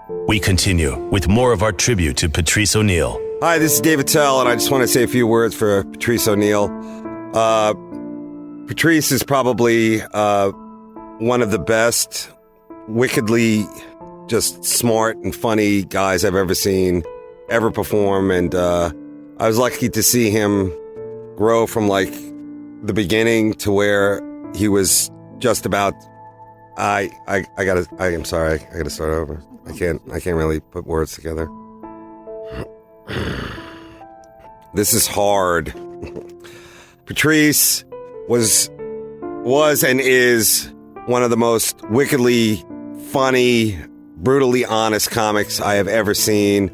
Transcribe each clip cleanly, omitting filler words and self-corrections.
We continue with more of our tribute to Patrice O'Neal. Hi, this is David Tell, and I just want to say a few words for Patrice O'Neal. Patrice is probably one of the best, wickedly just smart and funny guys I've ever seen, ever perform, and I was lucky to see him grow from like the beginning to where he was just about. I'm sorry, I gotta start over. I can't really put words together. This is hard. Patrice was and is one of the most wickedly funny, brutally honest comics I have ever seen.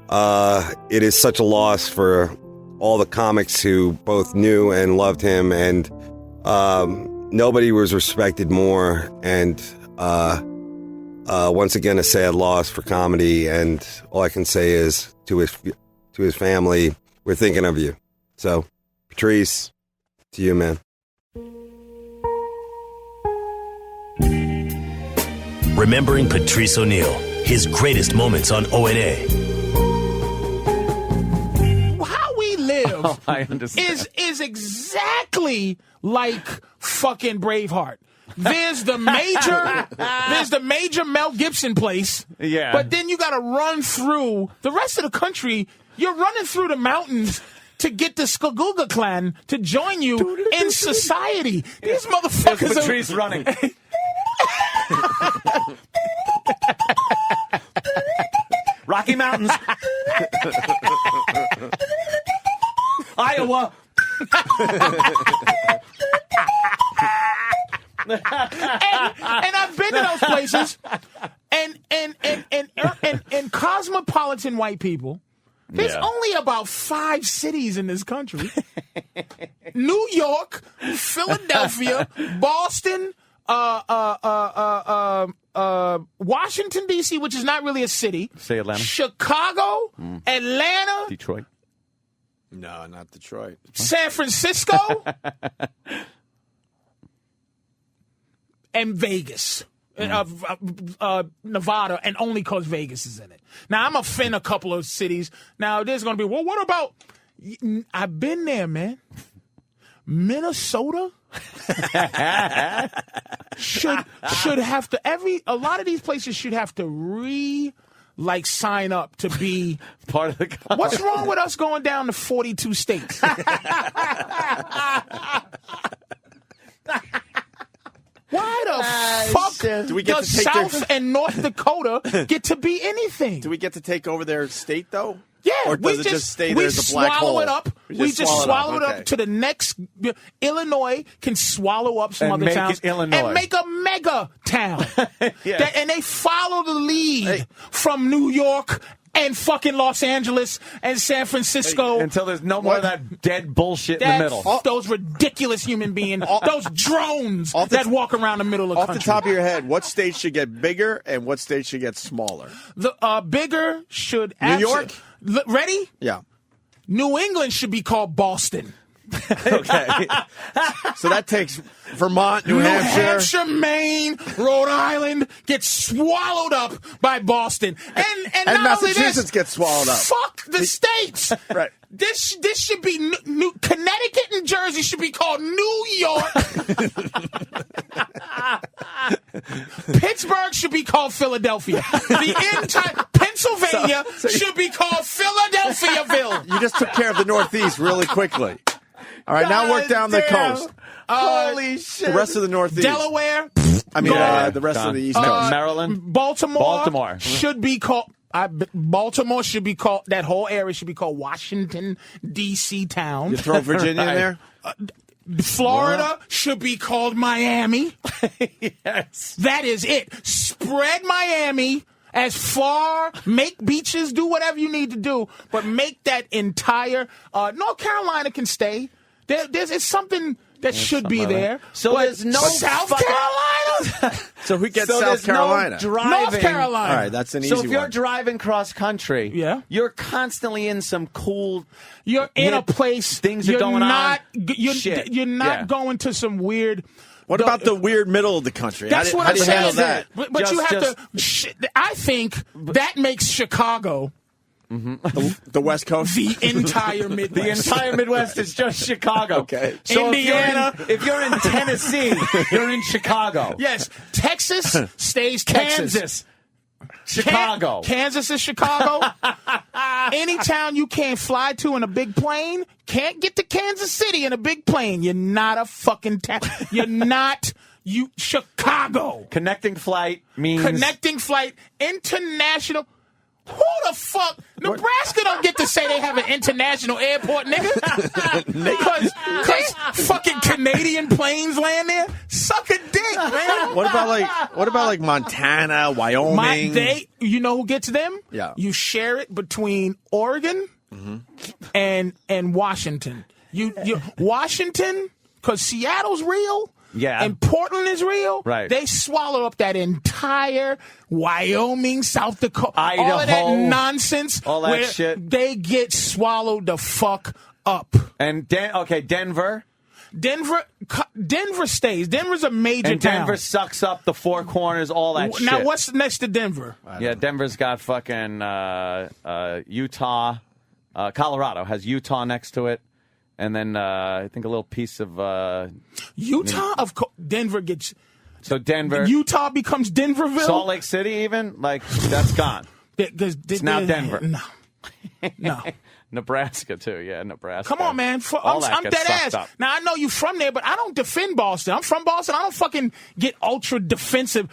It is such a loss for all the comics who both knew and loved him, and nobody was respected more. And once again, a sad loss for comedy. And all I can say is to his family, we're thinking of you. So, Patrice, to you, man. Remembering Patrice O'Neal, his greatest moments on O&A. How we live I understand. is exactly like fucking Braveheart. There's the major Mel Gibson place. Yeah. But then you got to run through the rest of the country. You're running through the mountains to get the Skaguga clan to join you in society. These motherfuckers There's Patrice running. Rocky Mountains. Iowa. and I've been to those places, and cosmopolitan white people. There's only about 5 cities in this country: New York, Philadelphia, Boston, Washington D.C., which is not really a city. Say Atlanta. Chicago, Atlanta, Detroit. No, not Detroit. San Francisco. And Vegas, Nevada, and only because Vegas is in it. Now, I'm offend a couple of cities. Now, there's going to be, well, what about, I've been there, man. Minnesota should have to, a lot of these places should have to sign up to be part of the country. What's wrong with us going down to 42 states? Why the fuck do we get does to take South and North Dakota get to be anything? Do we get to take over their state, though? Yeah, or does it just stay there as a black hole? We just swallow it up to the next. Illinois can swallow up some other towns and make a mega town. Yeah. And they follow the lead from New York and fucking Los Angeles and San Francisco. Until there's no more of that dead bullshit in the middle. Those ridiculous human beings, those drones that walk around the middle of the country. Off the top of your head, what states should get bigger and what states should get smaller? The bigger should... New York? Ready? Yeah. New England should be called Boston. Okay. So that takes Vermont, New Hampshire, Maine, Rhode Island gets swallowed up by Boston. And Massachusetts gets swallowed up. Fuck the states. Right. This should be Connecticut and Jersey should be called New York. Pittsburgh should be called Philadelphia. The entire Pennsylvania should be called Philadelphiaville. You just took care of the Northeast really quickly. All right, now work down the coast. Holy shit. The rest of the Northeast. Delaware. I mean, the rest of the East Coast. Maryland. Baltimore should be called... Baltimore should be called... That whole area should be called Washington, D.C. town. You throw Virginia in there? Florida should be called Miami. Yes. That is it. Spread Miami as far, make beaches, do whatever you need to do, but make that entire... North Carolina can stay. It's something that should be there. So there's no South Carolina. So who gets South Carolina? No driving. North Carolina. All right, that's an easy So one. if you're driving cross country, you're constantly in some cool. You're in a place. Things are going on. You're not going to some weird What about the weird middle of the country? That's how what do I'm you handle saying. that? But you have to. I think that makes Chicago The West Coast? the entire Midwest. The entire Midwest is just Chicago. Okay. So Indiana. if you're in Tennessee, you're in Chicago. Yes, Texas stays Texas. Kansas. Chicago. Kansas is Chicago. Any town you can't fly to in a big plane, can't get to Kansas City in a big plane. You're not a fucking town. You're not. Chicago. Connecting flight means... Connecting flight, international. Who the fuck? Nebraska don't get to say they have an international airport, nigga. Because fucking Canadian planes land there. Suck a dick, man. What about like Montana, Wyoming? You know who gets them? Yeah. You share it between Oregon and Washington. You Washington, because Seattle's real. Yeah. And Portland is real. Right. They swallow up that entire Wyoming, South Dakota, Idaho, all of that nonsense. all that where shit. They get swallowed the fuck up. And Denver. Denver stays. Denver's a major And town. Denver sucks up the Four Corners, all that shit. Now, what's next to Denver? Yeah, Denver's got fucking Utah. Colorado has Utah next to it. And then I think a little piece of Utah? Denver gets... So Denver. Utah becomes Denverville? Salt Lake City even? Like, that's gone. It's now Denver. No. Nebraska, too. Yeah, Nebraska. Come on, man. All that I'm gets dead sucked ass. up. Now, I know you from there, but I don't defend Boston. I'm from Boston. I don't fucking get ultra defensive.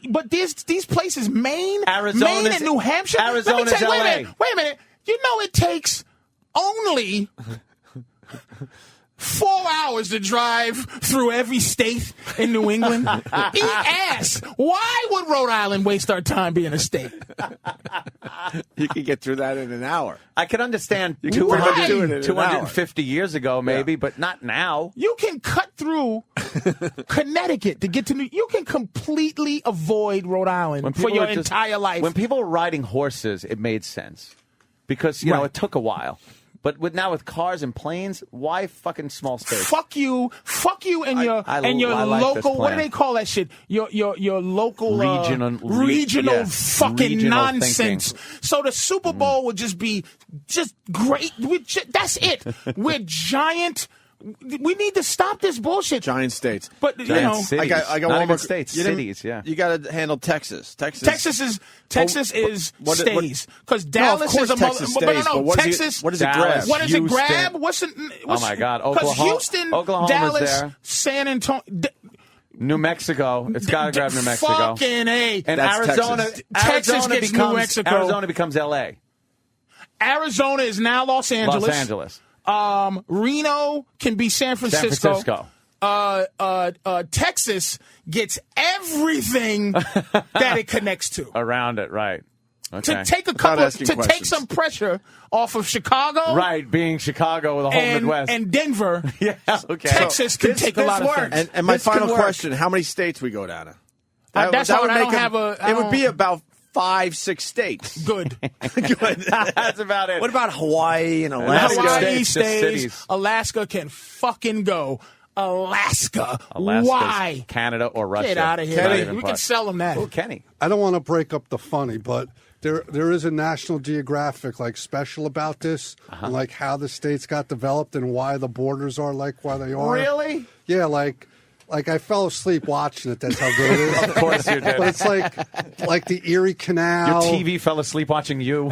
But these places, Maine and New Hampshire. Arizona's Let me tell you, LA. wait a minute. You know it takes only 4 hours to drive through every state in New England. Eat ass. Why would Rhode Island waste our time being a state? You can get through that in an hour. I can understand You can pretty much do it in an 250 years ago, maybe, but not now. You can cut through Connecticut to get to New. You can completely avoid Rhode Island for your entire life. When people were riding horses, it made sense because you know it took a while. But now with cars and planes, why fucking small states? Fuck you, and your I like local. this What do plan. they call that shit? Your local Regional fucking regional nonsense. thinking. So the Super Bowl would just be great. That's it. We're giant. We need to stop this bullshit. Giant states. But Giant cities. I got Not one even more states. You Cities, yeah. You got to handle Texas. Texas is stays because No, of Dallas course is a Texas mother. stays, No, but what does Texas. it- what does it Dallas, grab? What does it Houston. grab? Oh my God, Because Oklahoma. Houston, Oklahoma's Dallas, there. San Antonio. New Mexico. It's got to grab New Mexico. Fucking A. And That's Arizona. Texas. Texas gets New Mexico. Arizona becomes L.A. Arizona is now Los Angeles. Los Angeles. Reno can be San Francisco. San Francisco. Texas gets everything that it connects to. Around it, right. Okay. To take take some pressure off of Chicago. Right, being Chicago with the whole Midwest. And Denver. Yeah, okay. Texas can take a lot of works. things. And my This could final work. question: how many states we go down to? That's that hard. would I make don't have a- I It would don't- be about 5-6 states. Good. Good. That's about it. What about Hawaii and Alaska? Hawaii States, just stays. cities. Alaska can fucking go. Alaska. Alaska's Why? Canada or Russia. Get out of here. Not We even can part. sell them that. Ooh, Kenny. I don't want to break up the funny, but there is a National Geographic special about this, and how the states got developed and why the borders are why they are. Really? Yeah, like I fell asleep watching it. That's how good it is. Of course you did. But it's like the Erie Canal. Your TV fell asleep watching you.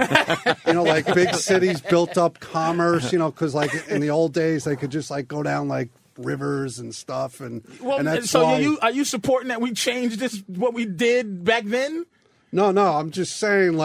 Big cities built up commerce. Because in the old days they could just go down rivers and stuff, and that's so why. are you supporting that we changed this what we did back then? No, I'm just saying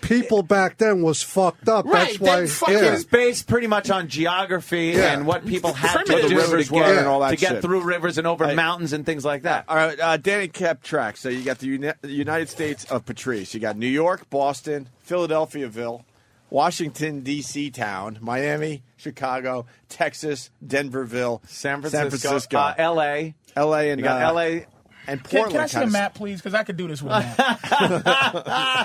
people back then was fucked up. Right, That's why. that fucking It's based pretty much on geography and what people had to Primitive. do Where the rivers to were get, and all that to get shit. through rivers and over mountains and things like that. All right, Danny kept track. So you got the United States of Patrice. You got New York, Boston, Philadelphiaville, Washington, D.C. town, Miami, Chicago, Texas, Denverville, San Francisco. L.A. L.A. and You got L.A. and Can Portland. I see a map, please? Because I could do this with a map.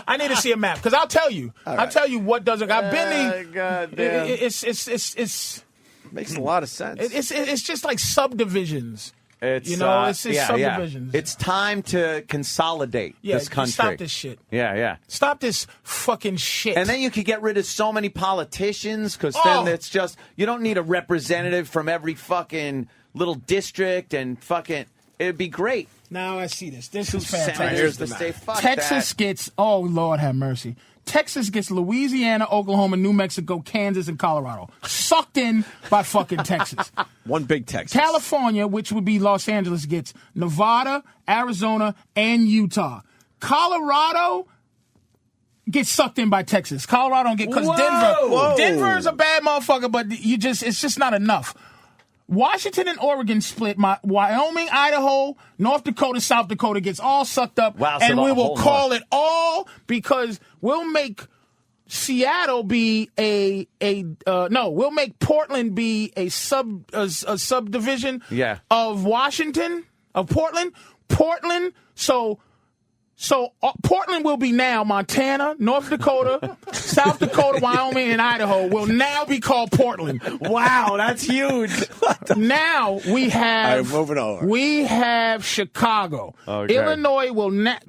I need to see a map because I'll tell you. I'll tell you what doesn't. I've been God damn. It's Makes a lot of sense. It's just like subdivisions. It's, it's subdivisions. It's time to consolidate this country. Stop this shit. Yeah. Stop this fucking shit. And then you could get rid of so many politicians because then it's just, you don't need a representative from every fucking little district and fucking, it'd be great. Now I see this. This is fantastic. Here's the state. Fuck Texas that. gets, oh, Lord have mercy. Texas gets Louisiana, Oklahoma, New Mexico, Kansas, and Colorado. Sucked in by fucking Texas. One big Texas. California, which would be Los Angeles, gets Nevada, Arizona, and Utah. Colorado gets sucked in by Texas. Colorado don't get, because Denver is a bad motherfucker, but it's just not enough. Washington and Oregon split. Wyoming, Idaho, North Dakota, South Dakota gets all sucked up. Wow, so and we will call North. it all because we'll make Seattle be we'll make Portland be a subdivision of Washington, of Portland. So Portland will be now Montana, North Dakota, South Dakota, Wyoming, and Idaho will now be called Portland. Wow, that's huge. Now we have. All right, moving over. We have Chicago. Okay. Illinois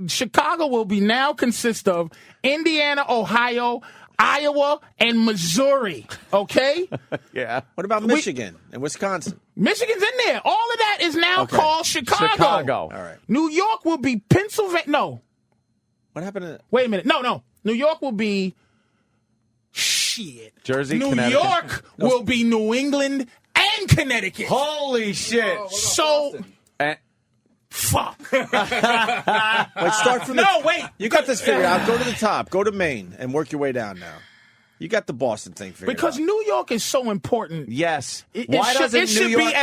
Chicago will be now consist of Indiana, Ohio, Iowa, and Missouri. Okay. Yeah. What about Michigan and Wisconsin? Michigan's in there. All of that is now called Chicago. All right. New York will be Pennsylvania. No. What happened to... Wait a minute. No. New York will be... Shit. Jersey, New Connecticut. York will be New England and Connecticut. Holy shit. So... Fuck. Wait, start from the... No, wait. You got this figured out. Go to the top. Go to Maine and work your way down now. You got the Boston thing figured out. Because New York is so important. Yes. Why doesn't New York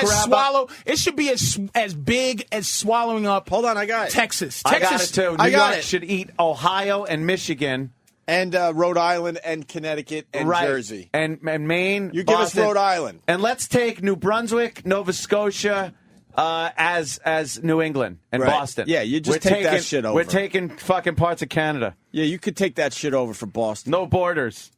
It should be as big as swallowing up. Hold on, I got it. Texas. I got it too. New York should eat Ohio and Michigan. And Rhode Island and Connecticut and Jersey. And Maine. You give us Rhode Island. And let's take New Brunswick, Nova Scotia, as New England and Boston. Yeah, you just take that shit over. We're taking fucking parts of Canada. Yeah, you could take that shit over for Boston. No borders.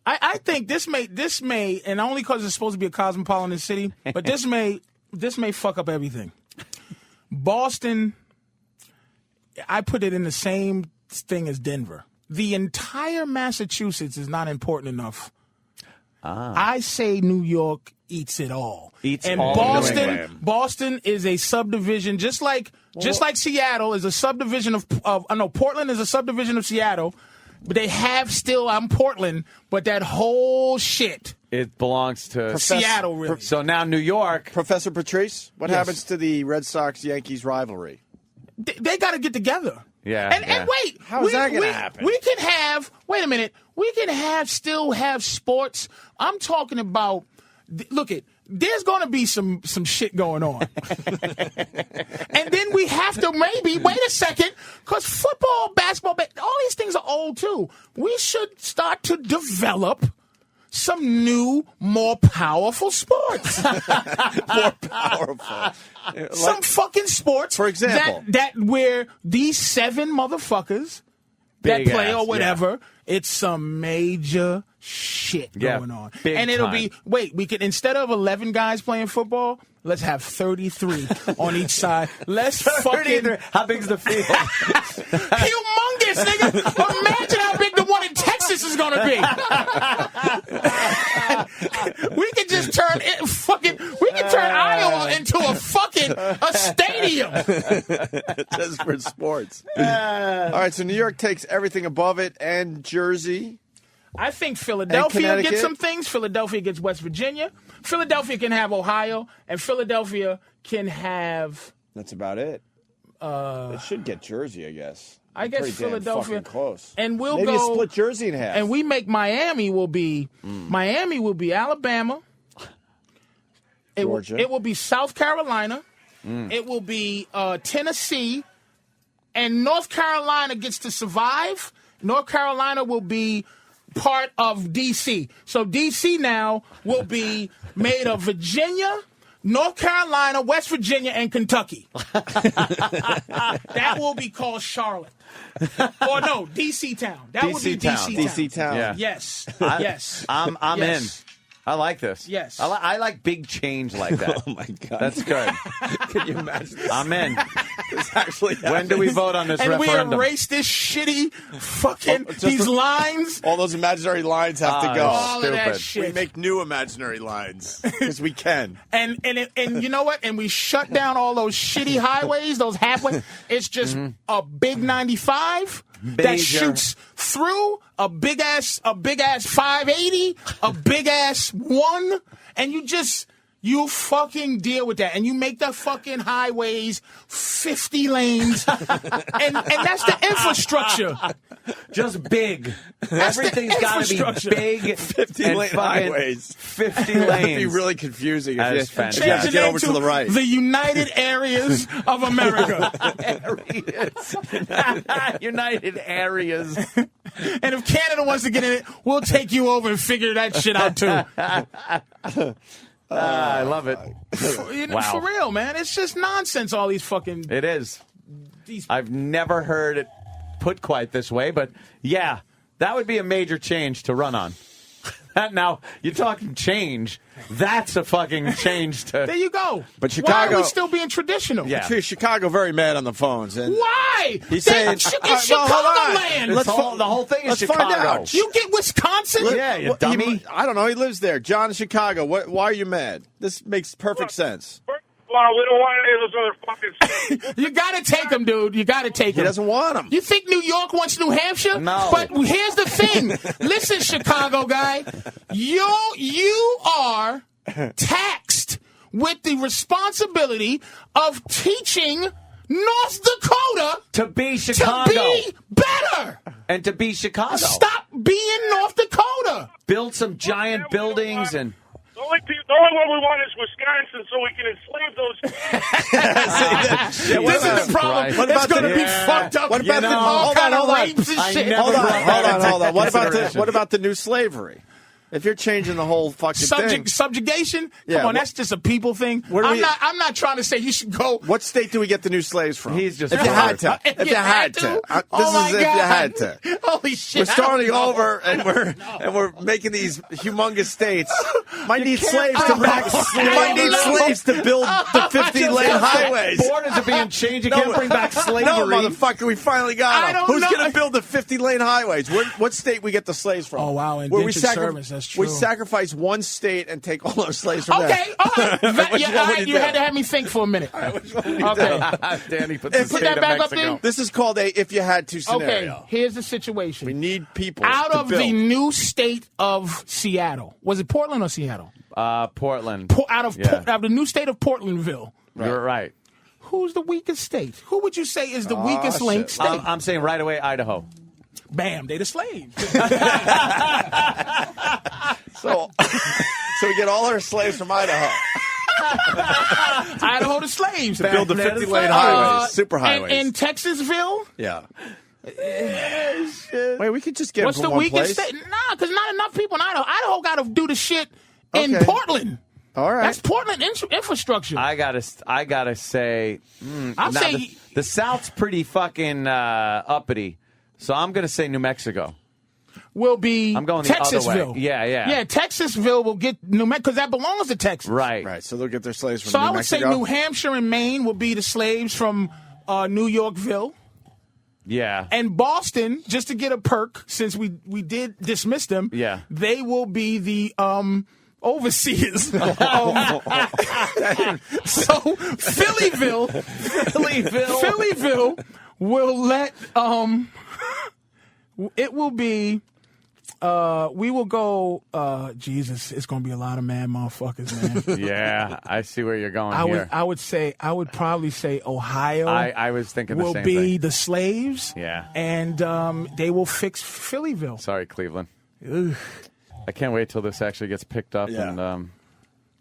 I think this may, and only because it's supposed to be a cosmopolitan city, but this may fuck up everything. Boston, I put it in the same thing as Denver. The entire Massachusetts is not important enough. I say New York eats it all. And Boston is a subdivision, just like Seattle is a subdivision of Portland is a subdivision of Seattle. But they have still, I'm Portland, but that whole shit. It belongs to Seattle, really. So now New York. Professor Patrice, what happens to the Red Sox-Yankees rivalry? They got to get together. Yeah. And wait. How is that going to happen? We can have, wait a minute, still have sports. I'm talking about, there's going to be some shit going on. And then we have to wait a second, because football, basketball, all these things are old too. We should start to develop some new, more powerful sports. More powerful. Some fucking sports. For example. That where these 7 motherfuckers that play or whatever, it's some major shit going on. And it'll be, we could, instead of 11 guys playing football, let's have 33 on each side. Let's fucking... How big's the field? Humongous, nigga. Imagine how big the one in Texas is going to be. We could just turn Iowa into a stadium. Just for sports. All right, so New York takes everything above it, and Jersey. I think Philadelphia gets some things. Philadelphia gets West Virginia. Philadelphia can have Ohio, and Philadelphia can have... That's about it. It should get Jersey, I guess. I guess pretty Philadelphia damn fucking close. And we'll maybe go split Jersey in half. And we make Miami will be Alabama. Georgia. It will be South Carolina. It will be Tennessee, and North Carolina gets to survive. North Carolina will be part of D.C. So D.C. now will be made of Virginia, North Carolina, West Virginia, and Kentucky. That will be called Charlotte. Or no, D.C. Town. That would be D.C. Town. D.C. Town. Yeah. Yes. Yes. I'm in. I like this. Yes. I like big change like that. Oh my God, That's good. Can you imagine this? I'm in. This actually When do we vote on this And referendum? we erase this shitty fucking just these the- lines. All those imaginary lines have to go. All of that stupid. shit. We make new imaginary lines because we can. And you know what? And we shut down all those shitty highways, those halfway. It's just a big 95 that Major. shoots through a big ass 580, a big ass 1, and you fucking deal with that, and you make the fucking highways 50 lanes, and that's the infrastructure. Just big. That's the Everything's got to be infrastructure. big. 50 and lane fucking highways. 50 It'd be lanes. really confusing That if is you fantastic. have to Change get it over to into the right. the United Areas of America. United Areas. And if Canada wants to get in it, we'll take you over and figure that shit out too. I love it. Wow. For real, man. It's just nonsense, all these fucking... It is. These, I've never heard it put quite this way, but yeah, that would be a major change to run on. Now, you're talking change. That's a fucking change to... there you go. But Why Chicago- are we still being traditional? Yeah. Patrice, Chicago very mad on the phones. And Why? He's saying- It's well, hold on. Chicagoland. Let's the whole thing is let's find Chicago. out. You get Wisconsin? Yeah, you Well, dummy. I don't know. He lives there. John in Chicago. Why are you mad? This makes perfect sense. Well, we don't want any of those other fucking... You got to take him, dude. You got to take He him. doesn't want them. You think New York wants New Hampshire? No. But here's the thing. Listen, Chicago guy. You are taxed with the responsibility of teaching North Dakota To be Chicago. to be better. And to be Chicago. Stop being North Dakota. Build some giant buildings and... The only one we want is Wisconsin, so we can enslave those. This is the problem. Christ. What It's about going to the- be Yeah. fucked up. What about You the- know, all hold kind on, of hold on. rapes and I shit. never Hold on, brought that into hold on. consideration. What about the new slavery? If you're changing the whole fucking thing, Subjugation? Yeah, Come on, what- that's just a people thing. Where do we- I'm not trying to say you should go. what state do we get the new slaves from? He's just- if you had to. If you had to. This my is if you God. had to. Holy shit. We're starting I don't know. over, and we're making these humongous states. Might need slaves to build the 50 lane highways. Borders are being changed. You can't bring back slavery. No, motherfucker, we finally got I them. don't Who's know. going to build the 50 lane highways? What state we get the slaves from? Oh, wow, Where we indentured servants, that's true. We sacrifice one state and take all those slaves from there. Okay, all right. Which one would You do? had to have me think for a minute. Okay. Danny puts the Put state that of back up Mexico. there. This is called a if you had to scenario. Okay, here's the situation. We need people Out to of build. the new state of Seattle. Was it Portland or Seattle? Portland. Out of the new state of Portlandville. You're right. Who's the weakest state? Who would you say is the weakest linked shit. state? I'm saying right away, Idaho. Bam, they the slaves. So we get all our slaves from Idaho. Idaho the slaves. To build the Back there, 50 the lane slaves. highways, super highways. And Texasville? Yeah. Wait, we could just get What's them the from one weakest place. state? Nah, because not enough people in Idaho. Idaho got to do the shit in Okay. Portland. All right. That's Portland infrastructure. I gotta say, I'll now say the South's pretty fucking uppity, so I'm gonna say New Mexico. will be I'm going the other Texasville. way. Yeah. Yeah, Texasville will get New Mexico because that belongs to Texas. Right. Right, so they'll get their slaves from So New I would Mexico. say New Hampshire and Maine will be the slaves from New Yorkville. Yeah. And Boston, just to get a perk, since we did dismiss them, Yeah. they will be the overseers. So Phillyville will let it will be we will go Jesus, it's gonna be a lot of mad motherfuckers, man. Yeah, I see where you're going I here. would probably say Ohio I was thinking the will same be thing. the slaves. Yeah. And they will fix Phillyville. Sorry, Cleveland. Ugh. I can't wait till this actually gets picked up Yeah.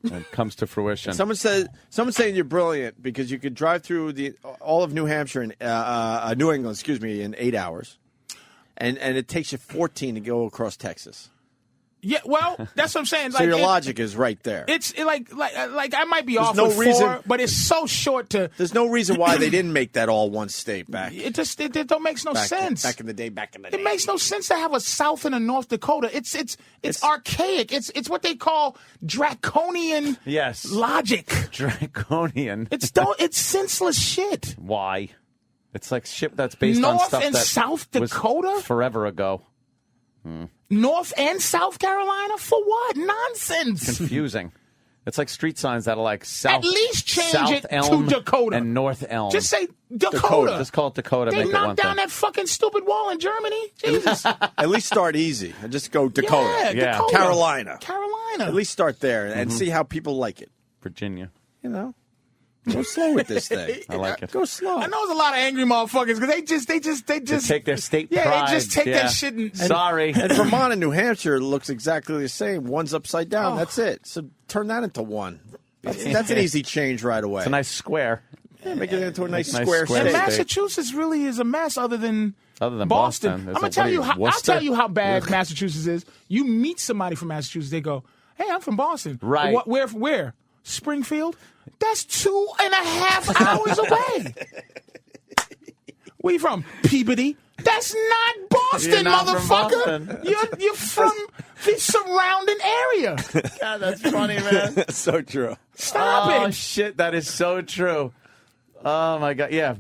and comes to fruition. Someone's saying you're brilliant because you could drive through all of New Hampshire and New England, in 8 hours, and it takes you 14 to go across Texas. Yeah, well, that's what I'm saying. So your logic is right there. It's like I might be off no with reason- 4, but it's so short to. There's no reason why they didn't make that all one state back. It don't makes no sense. Back in the day. It makes no sense to have a South and a North Dakota. It's archaic. It's what they call draconian logic. Draconian. It's senseless shit. Why? It's like shit that's based on North stuff and that South was Dakota? forever ago. North and South Carolina for what? Nonsense. Confusing. It's like street signs that are like South. At least change South it Elm to Dakota and North Elm. Just say Dakota. Just call it Dakota. They make it one knocked down thing. that fucking stupid wall in Germany. Jesus. At least start easy and just go Dakota. Yeah, Dakota. Carolina. At least start there and see how people like it. Virginia. You know? Go slow with this thing. I like it. Go slow. I know there's a lot of angry motherfuckers because they just take their state pride. Yeah, they just take that shit and Sorry. And Vermont and New Hampshire looks exactly the same. One's upside down. That's it. So turn that into one. That's an easy change right away. It's a nice square. Yeah, make it into a nice square square And state. Massachusetts really is a mess other than Boston. I'm gonna tell you how I'll tell you how bad Massachusetts is. You meet somebody from Massachusetts, they go, "Hey, I'm from Boston." Right. Where? Springfield? That's 2.5 hours away. Where you from? Peabody? That's not Boston, You're not from motherfucker. Boston. You're from the surrounding area. God, that's funny, man. So true. Stop Oh, it. shit, that is so true. Oh, my God. Yeah.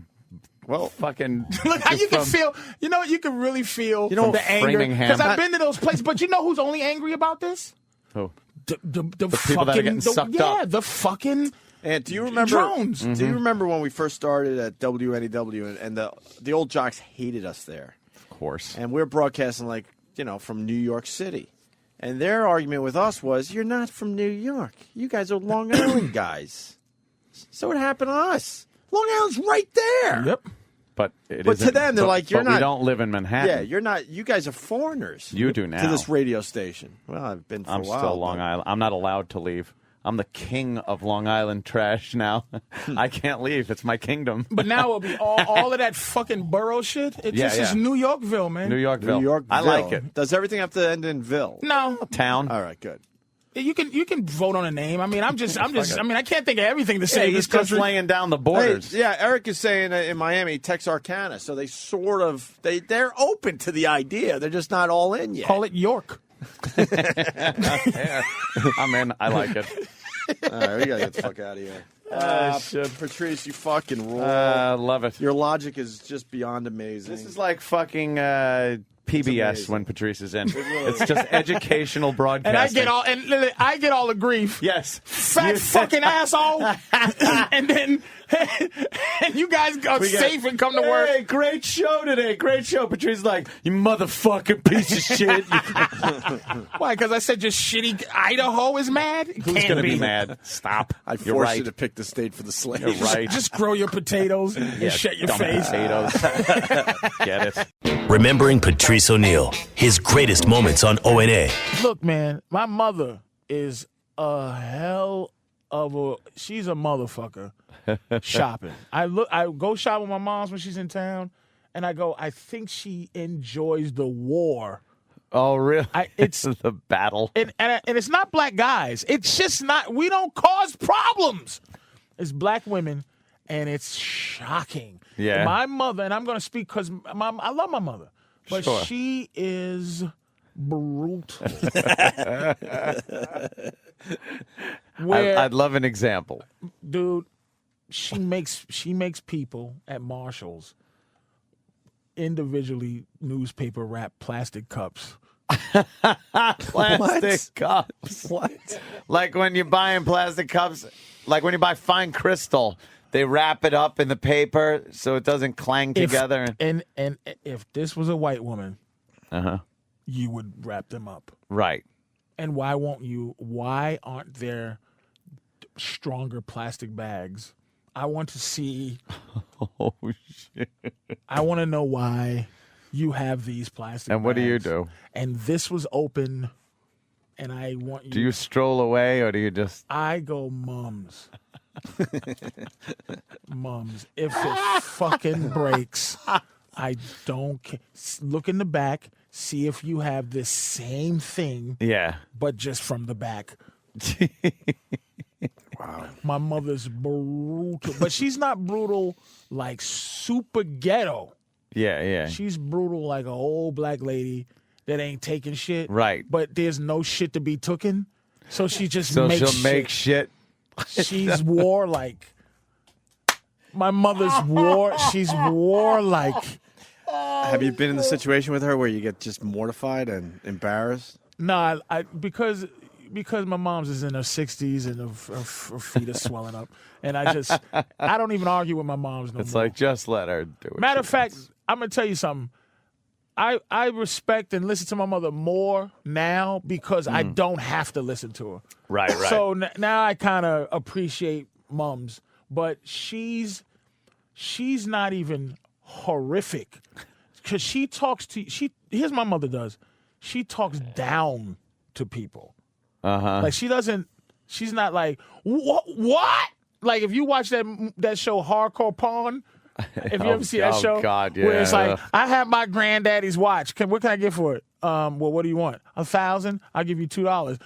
Well, fucking. Look how you can from- feel. You know what? You can really feel know, the anger. Framingham. Because I've been to those places. But you know who's only angry about this? Who? The people that are getting sucked up. Yeah, the fucking And do you remember drones. Do you remember when we first started at WNEW and the old jocks hated us there? Of course. And we're broadcasting from New York City. And their argument with us was, you're not from New York. You guys are Long Island guys. So it happened to us. Long Island's right there. Yep. But it But to isn't- them, they're like, you're but not. we don't live in Manhattan. Yeah, you're not. You guys are foreigners. You do now. To this radio station. Well, I've been for I'm a while. still Long Island. I'm not allowed to leave. I'm the king of Long Island trash now. I can't leave. It's my kingdom. But now it'll be all of that fucking borough shit. It Yeah, just is yeah. New Yorkville, man. New Yorkville. New York. I like it. Does everything have to end in Ville? No, Town. All right, good. you can vote on a name. I mean, I can't think of everything to say in He's this just country. laying down the Hey, borders. yeah, Eric is saying in Miami, Texarkana. So they sort of they're open to the idea. They're just not all in yet. Call it York. I'm in. I like it. All right, we gotta get the fuck out of here. Shit. Patrice, you fucking rule. Love it. Your logic is just beyond amazing. This is like fucking PBS amazing. when Patrice is in. It's just educational And broadcasting. I get all the grief. Yes. Fat fucking asshole. and then and you guys are safe and come to work. Hey, great show today. Great show. Patrice is like, you motherfucking piece of shit. Why? Because I said just shitty Idaho is mad? Who's going to be mad? Stop. I'd You're force right. you to pick the state for the slaves. You're right. Just grow your potatoes and shut your Dumb face. potatoes. Get it. Remembering Patrice O'Neal, his greatest moments on ONA. Look, man, my mother is a hell of a. She's a motherfucker. Shopping. I go shop with my mom's when she's in town, and I go. I think she enjoys the war. Oh, really? It's the battle. And it's not black guys. It's just not. We don't cause problems. It's black women, and it's shocking. Yeah. My mother, and I'm going to speak because I love my mother, but Sure. she is brutal. I'd love an example. Dude, she makes people at Marshall's individually newspaper wrap plastic cups. Plastic cups. What? Like when you're buying plastic cups, like when you buy fine crystal, they wrap it up in the paper so it doesn't clang together. And if this was a white woman, you would wrap them up. Right. And why won't you? Why aren't there stronger plastic bags? I want to see. Oh, shit. I want to know why you have these plastic And what do you bags. do? And this was open, and I want you. Do you stroll away or do you just... I go, mums. Mums. If it fucking breaks, I don't care. Look in the back. see if you have this same thing, Yeah. but just from the back. Wow. My mother's brutal, but she's not brutal like super ghetto. Yeah. She's brutal like an old black lady that ain't taking shit. Right. But there's no shit to be tooken. So she just So makes she'll shit. make shit. She's warlike. My mother's she's warlike. Have you been in the situation with her where you get just mortified and embarrassed? Nah, because my mom's is in her 60s and her feet are swelling up. And I don't even argue with my mom's no more. It's like, just let her do it. Matter of fact, I'm going to tell you something. I respect and listen to my mother more now because I don't have to listen to her. Right. So now I kind of appreciate moms. But she's not even horrific. Because she talks to... Here's my mother does. She talks down to people. Like she's not like, what? Like if you watch that show Hardcore Pawn, if you ever see that show, God, yeah. where it's like, I have my granddaddy's watch. What can I get for it? Well, what do you want? $1,000? I'll give you $2.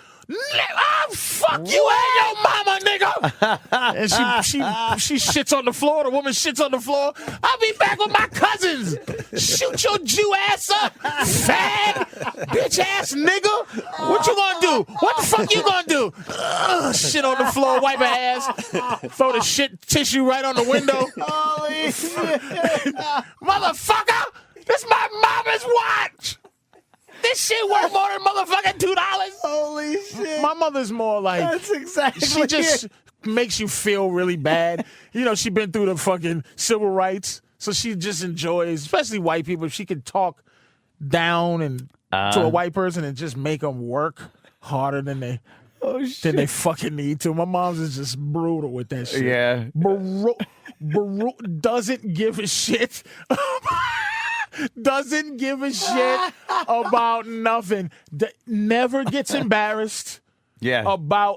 Fuck you and your mama, nigga. And she shits on the floor. The woman shits on the floor. I'll be back with my cousins. Shoot your Jew ass up, fag, bitch ass nigga. What you gonna do? What the fuck you gonna do? Shit on the floor, wipe her ass, throw the shit tissue right on the window. Holy shit. Motherfucker, this my mama's watch. This shit worth more than motherfucking $2. Holy shit. My mother's more like... That's exactly She just makes you feel really bad. She been through the fucking civil rights, so she just enjoys, especially white people, if she can talk down and to a white person and just make them work harder than they fucking need to. My mom's is just brutal with that shit. Yeah. Doesn't give a shit. Doesn't give a shit about nothing. Never gets embarrassed. Yeah.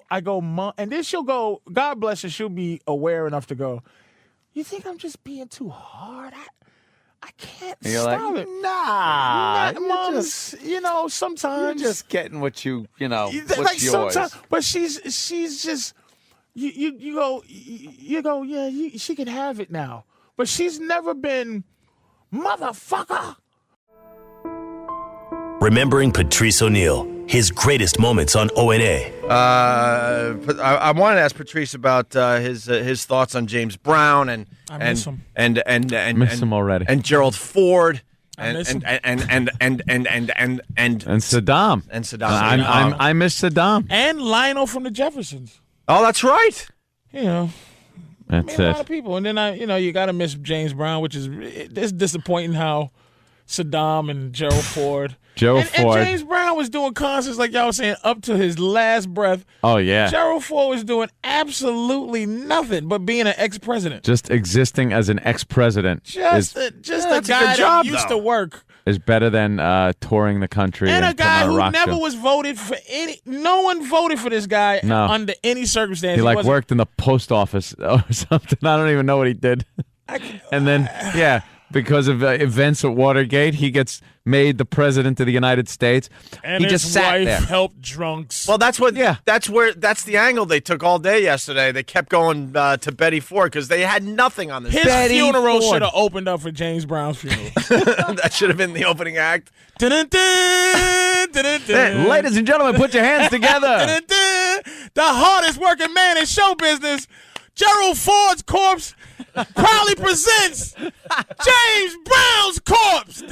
I go, Mom, and then she'll go, God bless her, she'll be aware enough to go, you think I'm just being too hard? I can't And you're stop like, it. Nah. Mom's, sometimes. You're just getting what what's like yours. sometimes, but she's just, you go, yeah, she can have it now. But she's never been, motherfucker. Remembering Patrice O'Neal, his greatest moments on ONA. I wanted to ask Patrice about his thoughts on James Brown and miss him. and Miss him already. and Gerald Ford I miss him. and Saddam. I miss Saddam. And Lionel from the Jeffersons. Oh, that's right. That's A lot of it. people. And then you got to miss James Brown, which is it's disappointing how Saddam and Gerald Ford. Ford. And James Brown was doing concerts, like y'all was saying, up to his last breath. Oh, yeah. Gerald Ford was doing absolutely nothing but being an ex-president. Just existing as an ex-president Just a guy that used to work. is better than touring the country. And a guy putting on who rock never show. was voted for no one voted for this guy under any circumstance. He wasn't- worked in the post office or something. I don't even know what he did. And then, because of events at Watergate, he gets made the president of the United States. And he his just sat wife there. helped drunks. Well, that's the angle they took all day yesterday. They kept going to Betty Ford because they had nothing on this. His funeral should have opened up for James Brown's funeral. That should have been the opening act. Hey, ladies and gentlemen, put your hands together. The hardest working man in show business, Gerald Ford's corpse, proudly presents James Brown's corpse.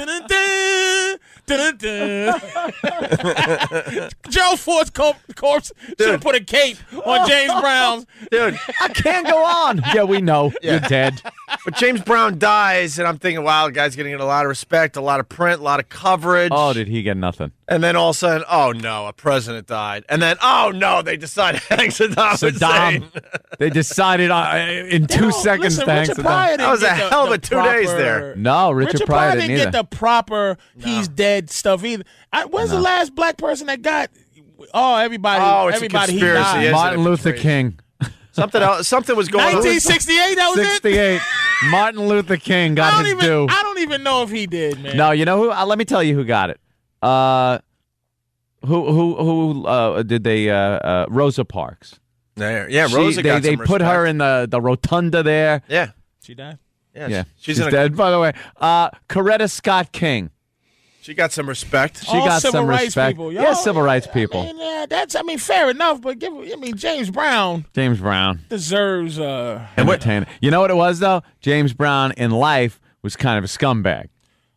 Gerald Ford's corpse should have put a cape on James Brown's. Dude, I can't go on. Yeah, we know. You're dead. but James Brown dies, and I'm thinking, wow, the guy's getting a lot of respect, a lot of print, a lot of coverage. Oh, did he get nothing? And then all of a sudden, oh no, a president died. And then, oh no, they decided to hang Saddam Hussein. They decided in 2 seconds Listen, to hang Richard Saddam. Pryor That was a didn't get hell of the a 2 days proper- there. No, Richard Pryor didn't get either. the proper he's dead stuff either. When's the last black person that got? Oh, everybody! Oh, it's a everybody he conspiracy, died. isn't it? Martin Luther Patrice? King. Something else. Something was going on. 1968. That was it. 68. Martin Luther King got his due. I don't even know if he did, man. No, you know who? Let me tell you who got it. Who did they? Rosa Parks. There, yeah, Rosa got They some put her respect. in the rotunda there. Yeah, She died. yeah, She's dead. By the way, Coretta Scott King. She got some respect. She got civil some rights respect. people, Yeah, y'all. civil rights people. I mean, fair enough, but James Brown James Brown. deserves. Entertainer. You know what it was, though? James Brown in life was kind of a scumbag.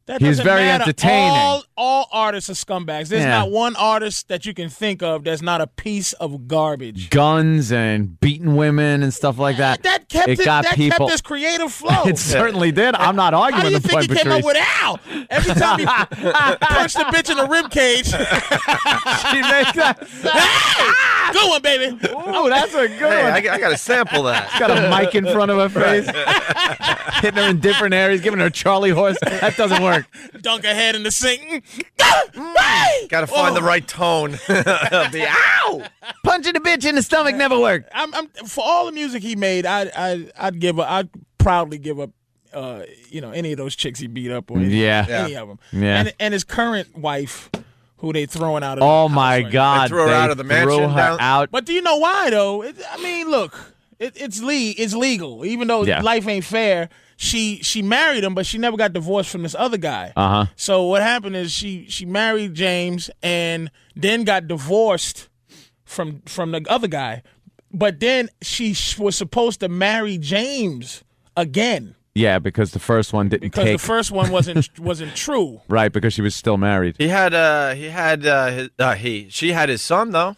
That He's doesn't very matter. entertaining. All artists are scumbags. There's not one artist that you can think of that's not a piece of garbage. Guns and beating women and stuff like that. That kept people. kept this creative flow. It certainly did. I'm not How arguing do you the think point, he came Patrice. up with Al? Every time he punched the bitch in the rib cage. She makes that. Hey! Good one, baby. Oh, that's a good Hey, one. I got to sample that. Got a mic in front of her face, hitting her in different areas, giving her a Charlie horse. That doesn't work. Dunk her head in the sink. Got to find the right tone. Ow! Punching a bitch in the stomach never worked. I'm for all the music he made, I'd proudly give up. Any of those chicks he beat up, or any of them. Yeah. And his current wife, who they throwing out of. Oh the my house right God! They threw her out of the mansion Threw her down- out. But do you know why though? Look, it's legal. Even though life ain't fair, she married him, but she never got divorced from this other guy. So what happened is she married James and then got divorced from the other guy. But then she was supposed to marry James again. Yeah, because the first one didn't Because take. the first one wasn't true. Right, because she was still married. She had his son though.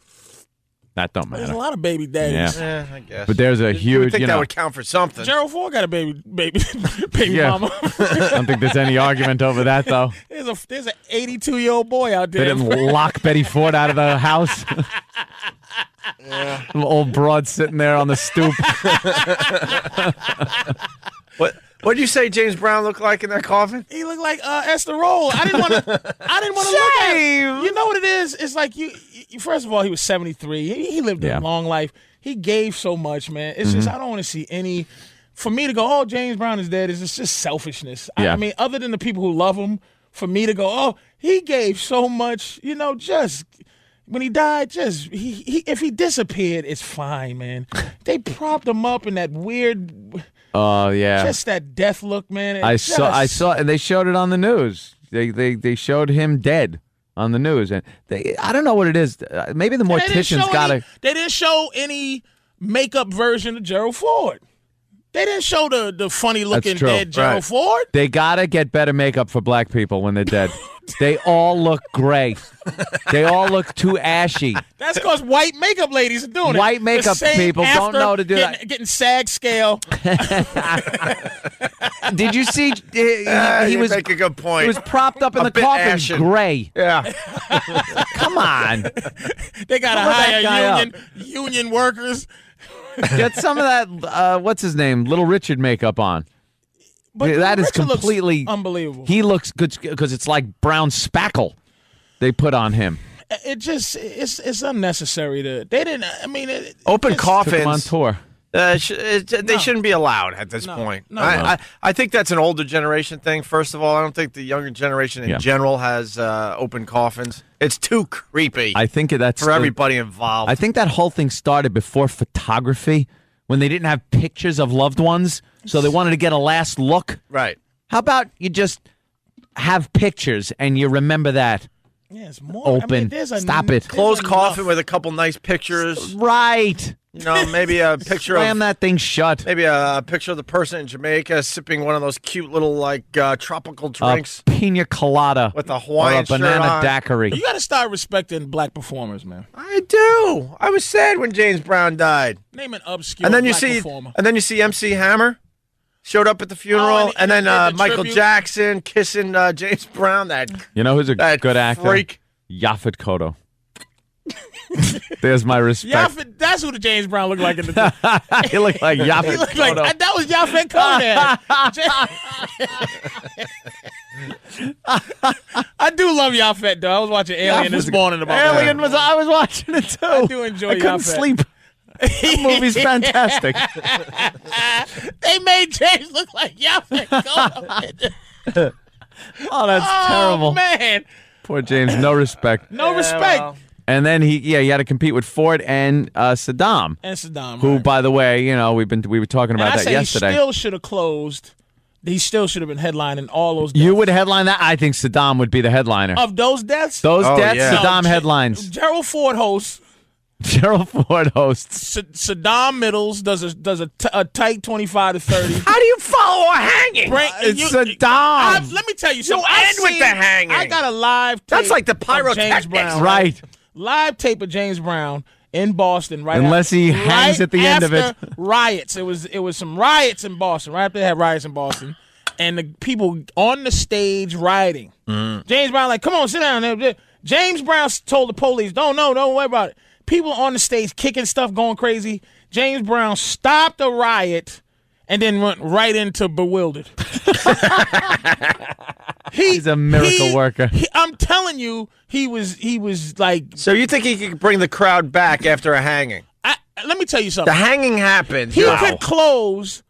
That don't There's a matter. lot of baby daddies. Yeah. I guess. But there's a You would huge, think you that know. would count for something. Gerald Ford got a baby Yeah. mama. I don't think there's any argument over that, though. There's an 82-year-old boy out They there. didn't lock Betty Ford out of the house. Little old broad sitting there on the stoop. What did you say James Brown looked like in that coffin? He looked like Esther Roll. I didn't want to look at him. You know what it is? It's like you first of all, he was 73. He lived a long life. He gave so much, man. It's just I don't want to see any. For me to go, oh, James Brown is dead. It's just selfishness. Yeah. I mean, other than the people who love him, for me to go, oh, he gave so much. Just when he died, just if he disappeared, it's fine, man. They propped him up in that weird. Oh yeah. Just that death look, man. I saw, and they showed it on the news. They showed him dead on the news, and I don't know what it is. Maybe the morticians got to. They didn't show any makeup version of Gerald Ford. They didn't show the funny looking true. dead Gerald Ford. They got to get better makeup for black people when they're dead. They all look gray. They all look too ashy. That's because white makeup ladies are doing it. White makeup The same people don't after know to do that. Getting SAG scale. Did you see? He You was make a good point. He was propped up in A the bit coffin, ashen. gray. Yeah. Come on, They got to Pull that guy hire union workers. get some of that. What's his name? Little Richard makeup on. But That is Richard looks completely unbelievable. He looks good because it's like brown spackle they put on him. It's unnecessary to. They didn't. I mean, Open it's- Took him on coffins. tour. They shouldn't be allowed at this point. No. I think that's an older generation thing. First of all, I don't think the younger generation in general has open coffins. It's too creepy. I think that's for everybody involved. I think that whole thing started before photography, when they didn't have pictures of loved ones, so they wanted to get a last look. Right. How about you just have pictures and you remember that? Yeah, it's more Open. Stop it. Closed coffin with a couple nice pictures. Right. Maybe a picture Slam of that thing shut. maybe a picture of the person in Jamaica sipping one of those cute little tropical A drinks pina colada with a Hawaiian or a banana shirt on. daiquiri. You got to start respecting black performers, man. I do. I was sad when James Brown died. Name an obscure And then you black see, performer. MC Hammer showed up at the funeral, and and he then did the Michael tribute. Jackson kissing James Brown. That You know who's a that good actor? freak. Yaphet Kotto. There's my respect. Yaphet, that's who the James Brown looked like in the. He looked like He Yaphet looked like Kotto. that was Yaphet Kotto. I do love Yaphet though. I was watching Alien this morning about Alien that. was. I was watching it too. I do enjoy I couldn't Yaphet. sleep. The movie's fantastic. They made James look like Yaphet Kotto. Oh, that's Oh terrible. man. Poor James, no respect. No respect. Well. And then he had to compete with Ford and Saddam. And Saddam, who, right. by the way, we were talking about that yesterday. He still should have closed. He still should have been headlining all those deaths. You would headline that? I think Saddam would be the headliner. Of those deaths? Those deaths, yeah. Saddam headlines. Gerald Ford hosts. Gerald Ford hosts. Saddam Middles does a tight 25 to 30. How do you follow a hanging? It's Saddam. Let me tell you something. end with the hanging. I got a live tape. That's like the of James pyrotechnics. Brown. Right. Live tape of James Brown in Boston. Right. Unless he hangs at the end of it. Riots. It was some riots in Boston. Right after they had riots in Boston, and the people on the stage rioting. James Brown like, come on, sit down. James Brown told the police, don't worry about it. People on the stage kicking stuff, going crazy. James Brown stopped the riot and then went right into Bewildered. He's a miracle worker. I'm telling you, he was like. So you think he could bring the crowd back after a hanging? Let me tell you something. The hanging happened. He could close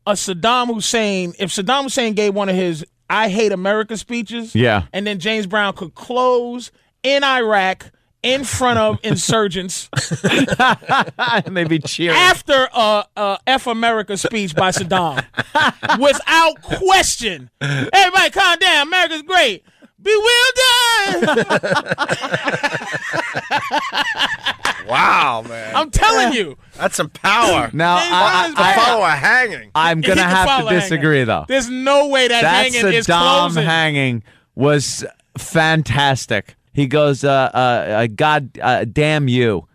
a Saddam Hussein. If Saddam Hussein gave one of his I Hate America speeches, and then James Brown could close in Iraq in front of insurgents and they'd be cheering after a F America speech by Saddam, without question. Everybody, calm down. America's great. Bewildered. Wow, man. I'm telling you. That's some power. Now, I follow a hanging. I'm going to have to disagree, though. There's no way that hanging is Saddam closing. hanging was fantastic. He goes, God damn you.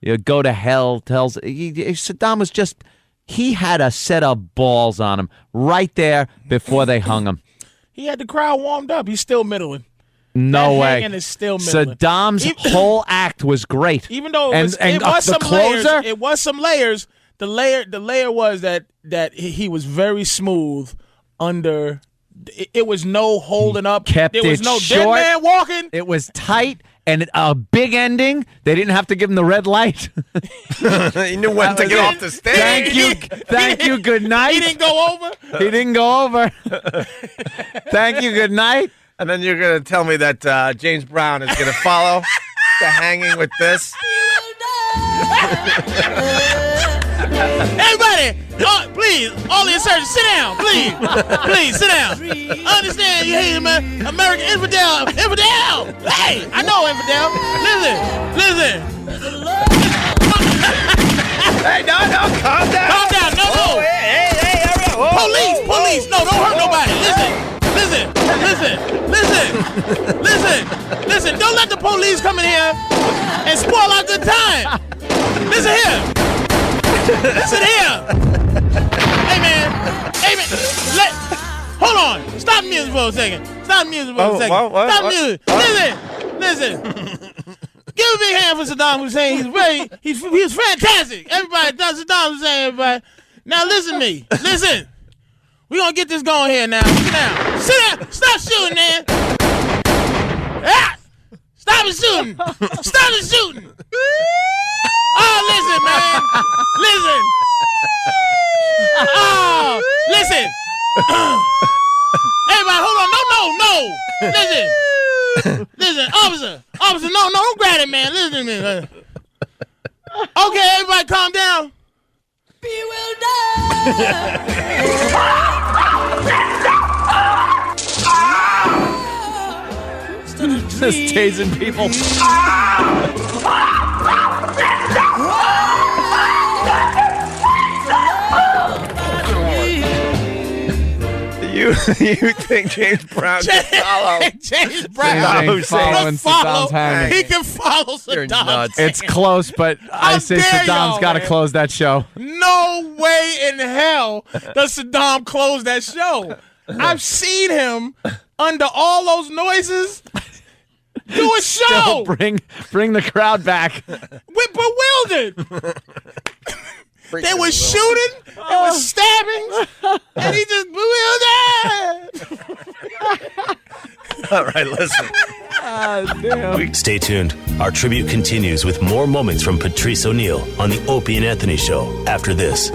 You go to hell. Saddam was just, he had a set of balls on him right there before they hung him. He had the crowd warmed up. He's still middling. No that way. Hanging is still middling. Saddam's whole act was great. Even though it was the some closer, layers. It was some layers. The layer was that he was very smooth under. It was no holding up. Kept there was it no short. dead man walking. It was tight and a big ending. They didn't have to give him the red light. He knew when to get off the stage. Thank you. Good night. He didn't go over. He didn't go over. Thank you. Good night. And then you're going to tell me that James Brown is going to follow the hanging with this. Everybody, please, all the insurgents, sit down, please. Please, sit down. I understand you hate American infidel. Hey, I know infidel. Listen. Hey, no, calm down. Calm down, no. Oh, hey, Police, no, don't hurt nobody. Listen, don't let the police come in here and spoil our good time. Listen here. Hey, man. Hold on. Stop the music for a second. Stop the music. Listen. Give a big hand for Saddam Hussein. He was fantastic. Everybody does Saddam Hussein, everybody. Now listen to me. Listen. We're going to get this going here now. Sit down. Stop shooting, man. Stop the shooting. Oh, listen, man. Listen. Everybody, hold on. No. Listen. Officer, no, don't grab it, man. Listen to me. Okay, everybody calm down. Just tasing people. You think James Brown can follow? James Brown following Saddam's hanging. He can follow Saddam's. It's close, but I say Saddam's got to close that show. No way in hell does Saddam close that show. I've seen him under all those noises do a show. Still bring the crowd back. We're bewildered. They were shooting, they were stabbing, and he just bewildered. All right, listen. Stay tuned. Our tribute continues with more moments from Patrice O'Neal on the Opie and Anthony Show after this.